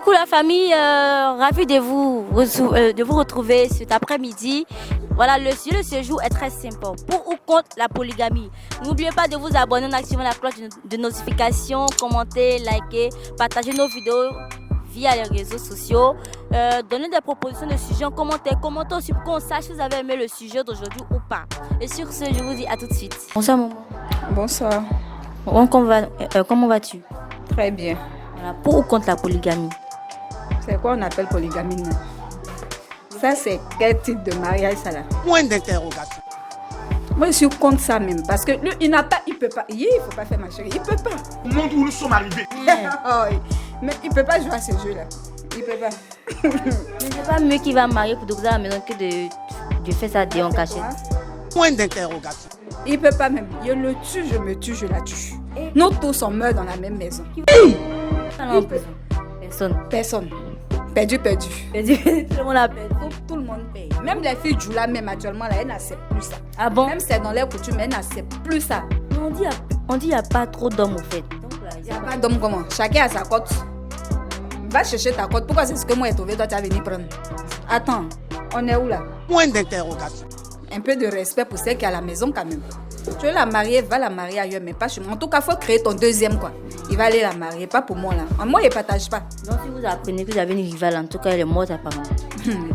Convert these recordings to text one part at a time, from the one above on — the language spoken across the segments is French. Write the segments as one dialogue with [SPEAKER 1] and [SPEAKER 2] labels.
[SPEAKER 1] Coucou la famille, ravi de vous retrouver cet après-midi. Voilà, le sujet de ce jour est très simple. Pour ou contre la polygamie? N'oubliez pas de vous abonner en activant la cloche de notification, commenter, liker, partager nos vidéos via les réseaux sociaux, donner des propositions de sujets en commentaire, commentez aussi pour qu'on sache si vous avez aimé le sujet d'aujourd'hui ou pas. Et sur ce, je vous dis à tout de suite. Bonsoir maman.
[SPEAKER 2] Bonsoir.
[SPEAKER 1] Comment vas-tu?
[SPEAKER 2] Très bien.
[SPEAKER 1] Voilà, pour ou contre la polygamie?
[SPEAKER 2] C'est quoi on appelle polygamie non? Ça, c'est quel type de mariage ça là?
[SPEAKER 3] Point d'interrogation.
[SPEAKER 2] Moi, je suis contre ça même. Parce que lui, il peut pas. Il faut pas faire ma chérie. Il peut pas.
[SPEAKER 3] Au monde où nous sommes arrivés.
[SPEAKER 2] Oh, mais il peut pas jouer à ce jeu-là. Il peut pas.
[SPEAKER 1] Mais c'est pas mieux qu'il va marier pour découvrir à la maison que de faire ça en cachette.
[SPEAKER 3] Point d'interrogation.
[SPEAKER 2] Il peut pas même. Je le tue, je me tue, je la tue. Nous tous on meurt dans la même maison. Personne. Perdu.
[SPEAKER 1] Tout le monde a perdu.
[SPEAKER 2] Tout le monde paye. Même les filles du là même actuellement là, elles n'acceptent plus ça.
[SPEAKER 1] Ah bon?
[SPEAKER 2] Même c'est dans les coutumes, elles n'acceptent plus ça.
[SPEAKER 1] On dit qu'il n'y a pas trop d'hommes au fait.
[SPEAKER 2] Il n'y a pas d'homme comment? Chacun a sa cote. Va chercher ta cote. Pourquoi c'est ce que moi j'ai trouvé, toi tu as venu prendre? Attends, on est où là?
[SPEAKER 3] Point d'interrogation.
[SPEAKER 2] Un peu de respect pour celle qui est à la maison quand même. Tu veux la marier, va la marier ailleurs, mais pas chez moi. En tout cas, il faut créer ton deuxième quoi. Il va aller la marier, pas pour moi là. Moi, il ne partage pas.
[SPEAKER 1] Donc si vous apprenez que vous avez une rivale, en tout cas, elle est morte apparemment.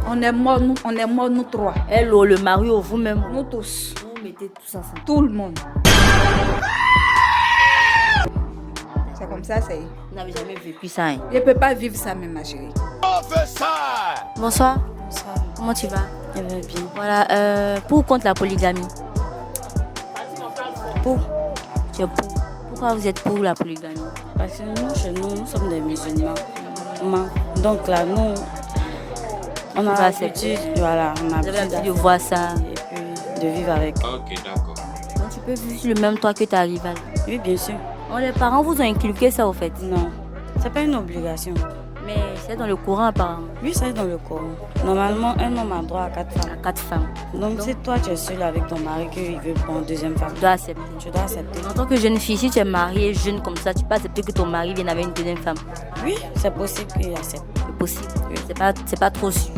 [SPEAKER 2] On est morts nous trois.
[SPEAKER 1] Elle, le mari ou vous-même?
[SPEAKER 2] Nous tous.
[SPEAKER 1] Vous mettez tous ensemble.
[SPEAKER 2] Tout le monde. C'est comme ça, c'est.
[SPEAKER 1] Vous n'avez jamais vécu ça, hein?
[SPEAKER 2] Je ne peux pas vivre ça même, ma chérie.
[SPEAKER 1] Bonsoir.
[SPEAKER 4] Bonsoir.
[SPEAKER 1] Comment tu vas?
[SPEAKER 4] Je vais bien.
[SPEAKER 1] Voilà, pour ou contre la polygamie? Pour. Tu es pour. Pourquoi vous êtes pour la polygamie?
[SPEAKER 4] Parce que nous, chez nous, nous sommes des musulmans. Donc là, nous, on a l'habitude, voilà, on a l'habitude
[SPEAKER 1] de voir ça.
[SPEAKER 4] et puis de vivre avec.
[SPEAKER 3] Ok, d'accord.
[SPEAKER 1] Donc tu peux vivre sur le même toit que ta rivale?
[SPEAKER 4] Oui, bien sûr.
[SPEAKER 1] Oh, les parents vous ont inculqué ça au fait?
[SPEAKER 4] Non, c'est pas une obligation.
[SPEAKER 1] Mais c'est dans le courant apparemment.
[SPEAKER 4] Oui, ça est dans le Coran. Normalement, un homme a droit à 4 femmes.
[SPEAKER 1] 4 femmes.
[SPEAKER 4] Donc, si toi, tu es seul avec ton mari qu'il veut prendre une deuxième femme,
[SPEAKER 1] Tu dois accepter.
[SPEAKER 4] tu dois accepter.
[SPEAKER 1] En tant que jeune fille, si tu es mariée jeune comme ça, tu peux accepter que ton mari vienne avec une deuxième femme.
[SPEAKER 4] Oui, c'est possible qu'il accepte.
[SPEAKER 1] C'est possible. C'est pas trop sûr.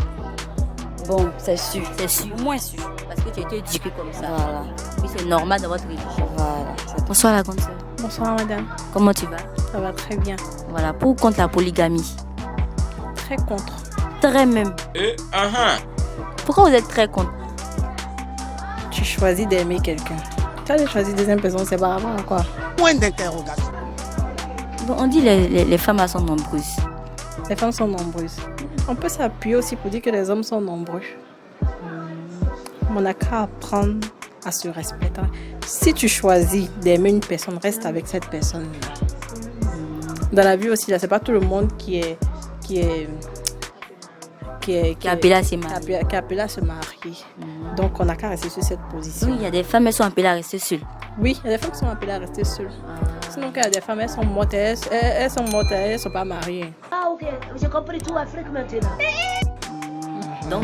[SPEAKER 4] Bon, c'est sûr.
[SPEAKER 1] C'est sûr.
[SPEAKER 4] Moins sûr.
[SPEAKER 1] Parce que tu as été éduquée comme ça.
[SPEAKER 4] Voilà.
[SPEAKER 1] Oui, c'est normal dans votre religion.
[SPEAKER 4] Voilà.
[SPEAKER 1] Bonsoir la grande sœur.
[SPEAKER 5] Bonsoir madame,
[SPEAKER 1] Comment tu vas?
[SPEAKER 5] ça va très bien.
[SPEAKER 1] Voilà, pour ou contre la polygamie?
[SPEAKER 5] Très contre.
[SPEAKER 1] Très même. Pourquoi vous êtes très contre?
[SPEAKER 5] Tu choisis d'aimer quelqu'un. Tu as choisi deuxième personne, c'est par rapport à quoi?
[SPEAKER 3] Point d'interrogation.
[SPEAKER 1] Bon, on dit les femmes elles sont nombreuses.
[SPEAKER 5] Les femmes sont nombreuses. On peut s'appuyer aussi pour dire que les hommes sont nombreux. On n'a qu'à apprendre à se respecter. Si tu choisis d'aimer une personne, reste avec cette personne. Dans la vie aussi, là, c'est pas tout le monde qui est
[SPEAKER 1] appelé à se marier.
[SPEAKER 5] qui est appelé à se marier. Donc on n'a qu'à rester sur cette position.
[SPEAKER 1] Oui, il y a des femmes elles sont appelées à rester seules.
[SPEAKER 5] Oui, il y a des femmes qui sont appelées à rester seules. Sinon, quand il y a des femmes, elles sont mortes, elles ne sont pas mariées.
[SPEAKER 6] Ah ok, j'ai compris tout Afrique maintenant.
[SPEAKER 1] Donc,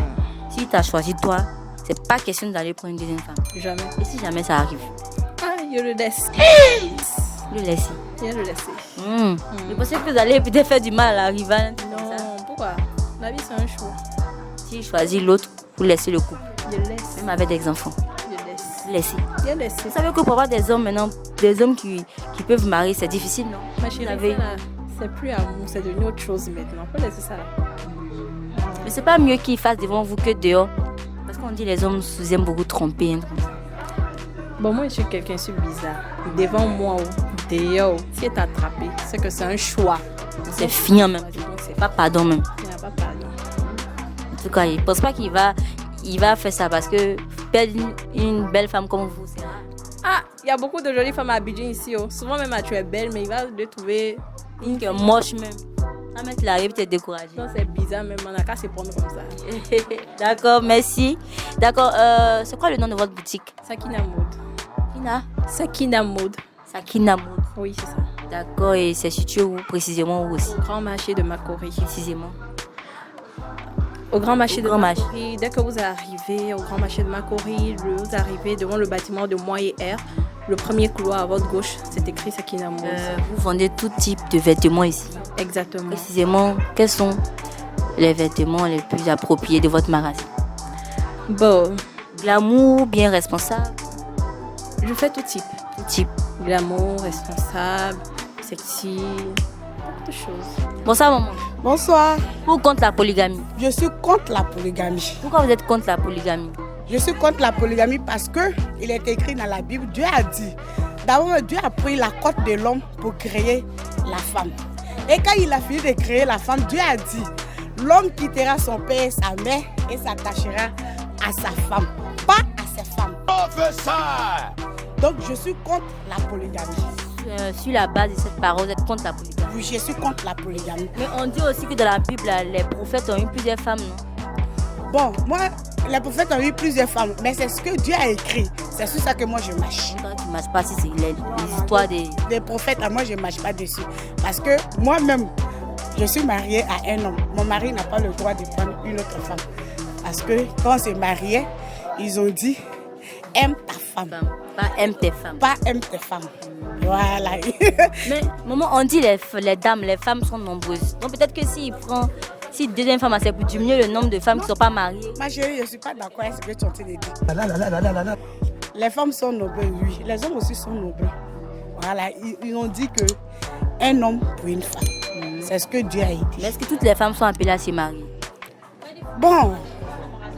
[SPEAKER 1] si tu as choisi toi, c'est pas question d'aller prendre une deuxième femme.
[SPEAKER 5] Jamais.
[SPEAKER 1] Et si jamais ça arrive,
[SPEAKER 5] Ah, je le laisse.
[SPEAKER 1] le laisser.
[SPEAKER 5] Je le laisse.
[SPEAKER 1] Je pensais que vous allez peut-être faire du mal à la rivale.
[SPEAKER 5] Non, pourquoi? La vie, c'est un choix.
[SPEAKER 1] Si je choisis l'autre, vous laissez le couple.
[SPEAKER 5] Je laisse.
[SPEAKER 1] Même avec des enfants.
[SPEAKER 5] Je laisse.
[SPEAKER 1] Vous laissez.
[SPEAKER 5] Je laisse.
[SPEAKER 1] Vous savez que pour avoir des hommes maintenant, des hommes qui peuvent marier, c'est difficile, non?
[SPEAKER 5] Ma chérie,
[SPEAKER 1] Vous avez-
[SPEAKER 5] ça, là, c'est plus amour, c'est devenu autre chose maintenant. Faut laisser ça là.
[SPEAKER 1] Mais c'est pas mieux qu'ils fassent devant vous que dehors. Parce qu'on dit les hommes vous aiment beaucoup tromper. Hein, comme ça.
[SPEAKER 5] Bon, moi, je suis quelqu'un de bizarre. Devant moi ou dehors, si elle t'a attrapé, c'est que c'est un choix.
[SPEAKER 1] C'est fini en même temps.
[SPEAKER 5] Donc, c'est
[SPEAKER 1] Pas pardon même.
[SPEAKER 5] Il n'y a pas pardon.
[SPEAKER 1] En tout cas, il pense pas qu'il va faire ça parce que perdre une belle femme comme vous, c'est rare.
[SPEAKER 5] Ah, il y a beaucoup de jolies femmes à Abidjan ici. Oh. Souvent, même, tu es belle, mais il va te trouver.
[SPEAKER 1] Une qui est moche même. Ça même qu'il arrive, tu es découragé.
[SPEAKER 5] Non, c'est bizarre, même. On n'a qu'à se prendre comme ça.
[SPEAKER 1] D'accord, merci. D'accord, c'est quoi le nom de votre boutique?
[SPEAKER 5] Sakina Mode.
[SPEAKER 1] Sakina?
[SPEAKER 5] Sakina Mode.
[SPEAKER 1] Sakina Mode.
[SPEAKER 5] Oui, c'est ça.
[SPEAKER 1] D'accord, et c'est situé où précisément, où aussi?
[SPEAKER 5] Au grand marché de Makori.
[SPEAKER 1] Précisément.
[SPEAKER 5] Au grand marché de
[SPEAKER 1] Grand marché.
[SPEAKER 5] Makori. Dès que vous arrivez au grand marché de Makori, vous arrivez devant le bâtiment de Moyen Air. Le premier couloir à votre gauche, c'est écrit Sakina Mose.
[SPEAKER 1] Vous vendez tout type de vêtements ici.
[SPEAKER 5] Exactement.
[SPEAKER 1] Précisément, quels sont les vêtements les plus appropriés de votre magasin?
[SPEAKER 5] Bon,
[SPEAKER 1] Glamour, bien responsable,
[SPEAKER 5] je fais tout type.
[SPEAKER 1] tout type.
[SPEAKER 5] Glamour, responsable, sexy, beaucoup de choses.
[SPEAKER 1] Bonsoir maman.
[SPEAKER 7] Bonsoir,
[SPEAKER 1] Vous contre la polygamie?
[SPEAKER 7] je suis contre la polygamie.
[SPEAKER 1] Pourquoi vous êtes contre la polygamie?
[SPEAKER 7] Je suis contre la polygamie parce que il est écrit dans la Bible, Dieu a dit, d'abord Dieu a pris la côte de l'homme pour créer la femme. Et quand il a fini de créer la femme, Dieu a dit, l'homme quittera son père et sa mère et s'attachera à sa femme, pas à sa femme.
[SPEAKER 3] Professeur.
[SPEAKER 7] Donc je suis contre la polygamie.
[SPEAKER 1] Sur la base de cette parole, vous êtes contre la polygamie.
[SPEAKER 7] Oui, je suis contre la polygamie.
[SPEAKER 1] Mais on dit aussi que dans la Bible, là, les prophètes ont eu plusieurs femmes, non?
[SPEAKER 7] Bon, moi, les prophètes ont eu plusieurs femmes, mais c'est ce que Dieu a écrit. C'est sur ça que moi je marche.
[SPEAKER 1] Toi, tu ne marches pas si c'est les histoires des...
[SPEAKER 7] Des prophètes, moi je ne marche pas dessus. Parce que moi-même, je suis mariée à un homme. Mon mari n'a pas le droit de prendre une autre femme. Parce que quand on s'est marié, ils ont dit aime ta femme.
[SPEAKER 1] Pas aime tes femmes.
[SPEAKER 7] Pas aime tes femmes. Voilà.
[SPEAKER 1] Mais maman, on dit les dames, les femmes sont nombreuses. Donc peut-être que si deuxième femme accepte pour diminuer le nombre de femmes qui ne sont pas mariées.
[SPEAKER 7] Ma chérie, je ne suis pas d'accord avec ce que tu es en train de dire. Les femmes sont nobles, oui. Les hommes aussi sont nobles. Voilà. Ils ont dit que un homme pour une femme. C'est ce que Dieu a dit.
[SPEAKER 1] Mais est-ce que toutes les femmes sont appelées à se marier?
[SPEAKER 7] Bon,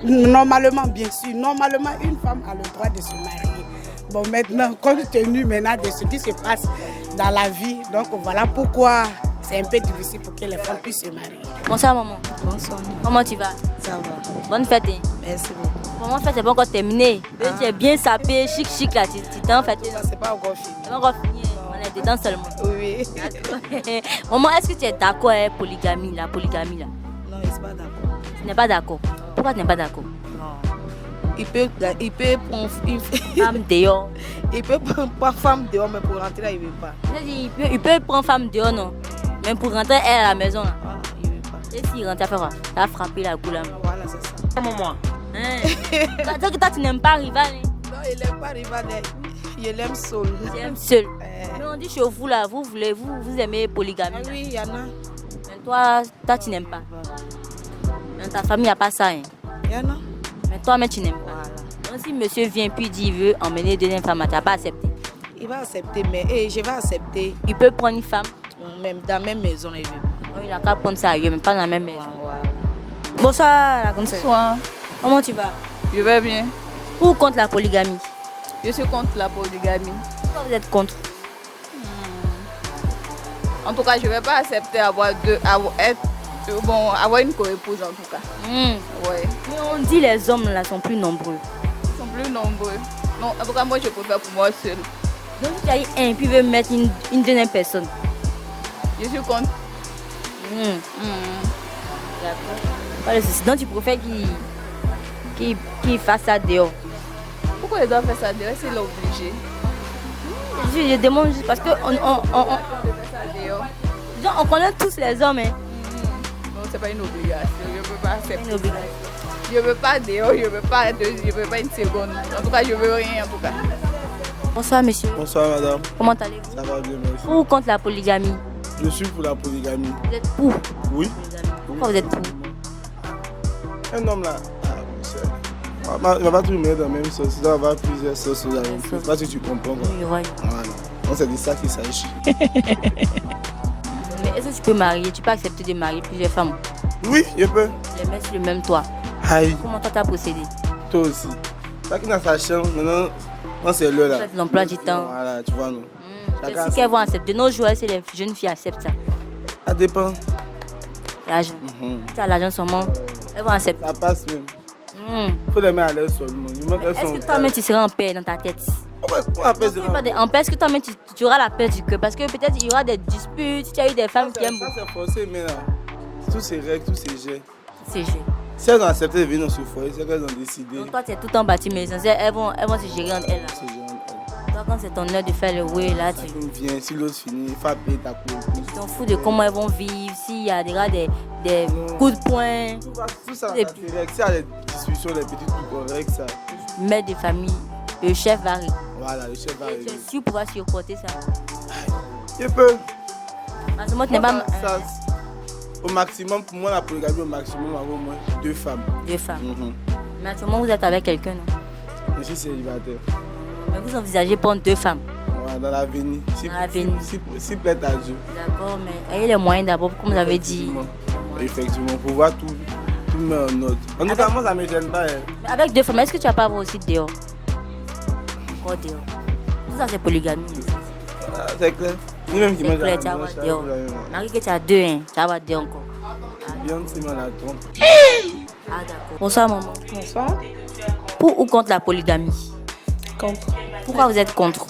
[SPEAKER 7] normalement, bien sûr. Normalement, une femme a le droit de se marier. Bon, maintenant, compte tenu maintenant de ce qui se passe dans la vie, donc voilà pourquoi c'est un peu difficile pour que les femmes puissent se marier.
[SPEAKER 1] Bonsoir maman.
[SPEAKER 8] Bonsoir.
[SPEAKER 1] Comment tu vas?
[SPEAKER 8] Ça va.
[SPEAKER 1] Bonne fête. Hein?
[SPEAKER 8] Merci beaucoup.
[SPEAKER 1] Comment fête, c'est pas encore terminé. Tu es bien sapé, chic là, tu t'es en fait.
[SPEAKER 8] Ça, c'est pas encore fini.
[SPEAKER 1] C'est pas encore fini, on est dedans seulement.
[SPEAKER 8] Oui.
[SPEAKER 1] Maman, est-ce que tu es d'accord avec la polygamie là?
[SPEAKER 8] Non, il n'est pas d'accord.
[SPEAKER 1] Tu n'es pas d'accord. Pourquoi tu n'es pas d'accord?
[SPEAKER 8] Non. Il peut prendre une
[SPEAKER 1] Femme dehors.
[SPEAKER 8] il peut prendre femme dehors, mais pour rentrer là, il ne veut pas.
[SPEAKER 1] Il peut prendre femme dehors, non? Mais pour rentrer, elle à la maison là.
[SPEAKER 8] Voilà, il ne veut pas.
[SPEAKER 1] Et s'il rentre, ça va frapper la goule là.
[SPEAKER 8] Voilà, c'est ça.
[SPEAKER 3] Maman.
[SPEAKER 1] Hein? Toi, tu n'aimes pas Rival, hein?
[SPEAKER 8] Non, il n'aime pas Rival, il l'aime seul.
[SPEAKER 1] Tu aimes seul. Mais on dit chez vous là, vous aimez polygamie.
[SPEAKER 8] Ah
[SPEAKER 1] Là.
[SPEAKER 8] oui, il y en a.
[SPEAKER 1] Mais toi, tu n'aimes pas. Dans ta famille, il n'y a pas ça. Hein?
[SPEAKER 8] Il y en a.
[SPEAKER 1] Mais toi, mais tu n'aimes pas.
[SPEAKER 8] Voilà.
[SPEAKER 1] Donc si monsieur vient puis dit qu'il veut emmener deuxième femme, tu n'as pas accepté.
[SPEAKER 8] Il va accepter, mais je vais accepter.
[SPEAKER 1] Il peut prendre une femme.
[SPEAKER 8] Même dans la même maison, il veut pas.
[SPEAKER 1] Donc, il n'a qu'à prendre ça ailleurs, mais pas dans la même maison.
[SPEAKER 8] Voilà.
[SPEAKER 1] Bonsoir, la conseillère.
[SPEAKER 9] Bonsoir,
[SPEAKER 1] Comment tu vas?
[SPEAKER 9] je vais bien.
[SPEAKER 1] Ou contre la polygamie?
[SPEAKER 9] Je suis contre la polygamie.
[SPEAKER 1] Pourquoi vous êtes contre?
[SPEAKER 9] En tout cas, je ne vais pas accepter avoir une co-épouse en tout cas. Ouais.
[SPEAKER 1] Mais on dit les hommes là sont plus nombreux.
[SPEAKER 9] Ils sont plus nombreux. Non, en tout cas, moi je préfère pour moi seul.
[SPEAKER 1] Donc si tu as eu un puis veut mettre une deuxième personne.
[SPEAKER 9] Je suis contre.
[SPEAKER 1] D'accord. Pas de souci. Donc tu préfères qu'il fasse ça dehors.
[SPEAKER 9] Pourquoi il doit faire ça dehors s'il est obligé?
[SPEAKER 1] Je demande juste parce que
[SPEAKER 9] Il doit faire ça dehors.
[SPEAKER 1] on connaît tous les hommes. Hein.
[SPEAKER 9] Non, c'est pas une obligation. Je ne peux pas
[SPEAKER 1] C'est une
[SPEAKER 9] accepter.
[SPEAKER 1] obligation.
[SPEAKER 9] Je ne veux pas dehors, je ne veux pas une seconde. En tout cas, je ne veux rien en tout cas.
[SPEAKER 1] Bonsoir monsieur.
[SPEAKER 10] Bonsoir madame,
[SPEAKER 1] Comment allez-vous?
[SPEAKER 10] ça va bien merci.
[SPEAKER 1] Pour ou contre la polygamie?
[SPEAKER 10] Je suis pour la polygamie.
[SPEAKER 1] Vous êtes pour?
[SPEAKER 10] Oui.
[SPEAKER 1] Pourquoi vous êtes pour?
[SPEAKER 10] Un homme là, il va pas tout mettre dans la même sauce, il va avoir plusieurs sauces dans la même chose. Parce que tu comprends quoi.
[SPEAKER 1] Oui, ouais.
[SPEAKER 10] Voilà. Donc c'est de ça qu'il s'agit.
[SPEAKER 1] Mais est-ce que tu peux marier? Tu peux accepter de marier plusieurs femmes?
[SPEAKER 10] Oui, je peux.
[SPEAKER 1] Les mettre sur le même toit.
[SPEAKER 10] Aïe,
[SPEAKER 1] Comment toi t'as procédé?
[SPEAKER 10] toi aussi. Chacun a sa chambre, maintenant, quand c'est l'heure là.
[SPEAKER 1] Faites l'emploi du temps.
[SPEAKER 10] Voilà, tu vois non. Chacun
[SPEAKER 1] C'est
[SPEAKER 10] a
[SPEAKER 1] ce qu'elles vont accepter. De nos jours, si les jeunes filles acceptent ça.
[SPEAKER 10] Ça dépend.
[SPEAKER 1] L'argent.
[SPEAKER 10] Mhm.
[SPEAKER 1] Si tu as l'argent seulement, elles vont accepter.
[SPEAKER 10] Ça passe même.
[SPEAKER 1] Hmm.
[SPEAKER 10] Il faut les mettre à l'aise seulement. Il manque
[SPEAKER 1] Est-ce que toi-même tu seras en paix dans ta tête?
[SPEAKER 10] On appelle ça.
[SPEAKER 1] En paix, est-ce que toi-même tu auras la paix du cœur? Parce que peut-être il y aura des disputes, si tu as eu des femmes qui aiment
[SPEAKER 10] Ça
[SPEAKER 1] beaucoup.
[SPEAKER 10] c'est forcé, mais là, tous ces règles, tous ces jets.
[SPEAKER 1] C'est jeu.
[SPEAKER 10] Si elles ont accepté de venir dans ce foyer, c'est qu'elles ont décidé.
[SPEAKER 1] Donc toi tu es tout en bâti maison, elles vont se gérer entre elles. Là.
[SPEAKER 10] C'est genre,
[SPEAKER 1] Toi quand c'est ton heure de faire le way là, tu
[SPEAKER 10] chacune vient, si l'autre finit, il faut payer ta cour.
[SPEAKER 1] t'en fous de comment elles vont vivre, s'il y a des coups de poing,
[SPEAKER 10] Tout ça,
[SPEAKER 1] Et
[SPEAKER 10] c'est règles. S'il y a des discussions, des petits trucs, on règle ça.
[SPEAKER 1] mère de famille, le chef va régler.
[SPEAKER 10] Voilà, le chef va
[SPEAKER 1] Et
[SPEAKER 10] arriver.
[SPEAKER 1] tu es sûr pouvoir supporter ça.
[SPEAKER 10] Je peux.
[SPEAKER 1] Parce que moi, tu n'es pas.
[SPEAKER 10] Au maximum, pour moi, la polygamie, au maximum, avoir au moins 2 femmes.
[SPEAKER 1] 2 femmes. Mais actuellement, vous êtes avec quelqu'un, non?
[SPEAKER 10] Je suis célibataire.
[SPEAKER 1] Mais vous envisagez prendre 2 femmes?
[SPEAKER 10] Ouais, dans l'avenir. Si plaît à Dieu.
[SPEAKER 1] D'accord, mais ayez les moyens d'abord, comme vous avez dit.
[SPEAKER 10] Effectivement, pour voir tout mettre en ordre. En tout cas, moi, ça ne me gêne pas. Hein.
[SPEAKER 1] Mais avec 2 femmes, est-ce que tu vas pas avoir aussi dehors? Encore dehors. Tout ça, c'est polygamie.
[SPEAKER 10] Ah, c'est clair. Ni-même qui
[SPEAKER 1] C'est clair, tu vas avoir dehors. Marie, que tu as 2, hein, tu vas avoir 2 encore.
[SPEAKER 10] Bien, c'est mal à toi.
[SPEAKER 1] Ah, d'accord. Bonsoir, maman.
[SPEAKER 5] Bonsoir.
[SPEAKER 1] Pour ou contre la polygamie?
[SPEAKER 5] Contre.
[SPEAKER 1] Pourquoi vous êtes contre?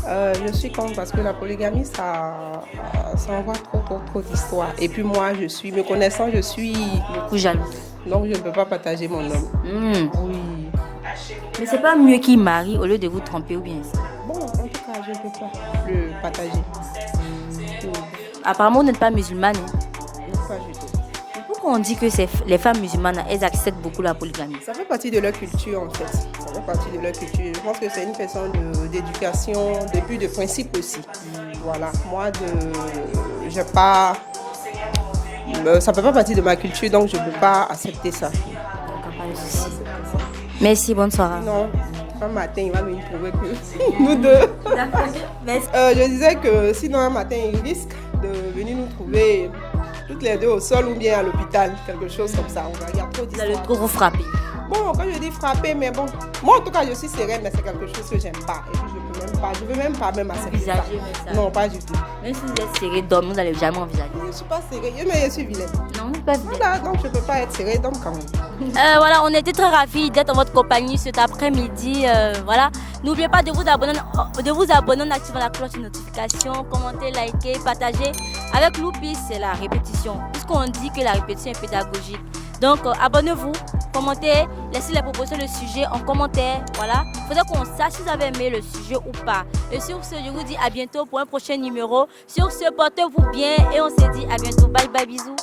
[SPEAKER 5] Je suis contre parce que la polygamie, ça envoie trop d'histoires. Et puis moi, me connaissant, je suis
[SPEAKER 1] beaucoup jalouse.
[SPEAKER 5] Donc je ne peux pas partager mon homme. Oui.
[SPEAKER 1] Mais c'est pas mieux qu'il marie au lieu de vous tromper ou bien ça?
[SPEAKER 5] Bon, en tout cas, je ne peux pas le partager.
[SPEAKER 1] Apparemment, vous n'êtes pas musulmane. Hein?
[SPEAKER 5] Pas du tout.
[SPEAKER 1] Pourquoi on dit que les femmes musulmanes, elles acceptent beaucoup la polygamie?
[SPEAKER 5] Ça fait partie de leur culture en fait. Ça fait partie de leur culture. Je pense que c'est une question d'éducation, de plus de principe aussi. Voilà. Moi, ça ne fait pas partie de ma culture, donc je ne peux pas accepter ça.
[SPEAKER 1] Merci, bonne soirée.
[SPEAKER 5] Non, un matin, il va nous prouver que nous deux. Je disais que sinon un matin, il risque de venir nous trouver toutes les deux au sol ou bien à l'hôpital, quelque chose comme ça. Il y a trop d'histoires.
[SPEAKER 1] Vous allez trop vous frapper.
[SPEAKER 5] Bon, quand je dis frapper, mais bon, moi en tout cas je suis sereine, mais c'est quelque chose que j'aime pas. Et puis je veux même pas accepter ça. Non, pas du tout.
[SPEAKER 1] Même si vous êtes serré d'homme, vous n'allez jamais envisager.
[SPEAKER 5] Je ne suis pas serrée, mais je suis vilaine.
[SPEAKER 1] Non, vous n'êtes pas vilaine.
[SPEAKER 5] Voilà, donc je ne peux pas être serrée d'homme quand même.
[SPEAKER 1] Voilà, on était très ravis d'être en votre compagnie cet après-midi. Voilà, n'oubliez pas de vous abonner en activant la cloche de notification, commenter, liker, partager. Avec Loupis, c'est la répétition. Puisqu'on dit que la répétition est pédagogique. Donc, abonnez-vous, commentez, laissez les propositions de sujet en commentaire. Voilà, il faudrait qu'on sache si vous avez aimé le sujet ou pas. Et sur ce, je vous dis à bientôt pour un prochain numéro. Sur ce, portez-vous bien et on se dit à bientôt. Bye bye, bisous.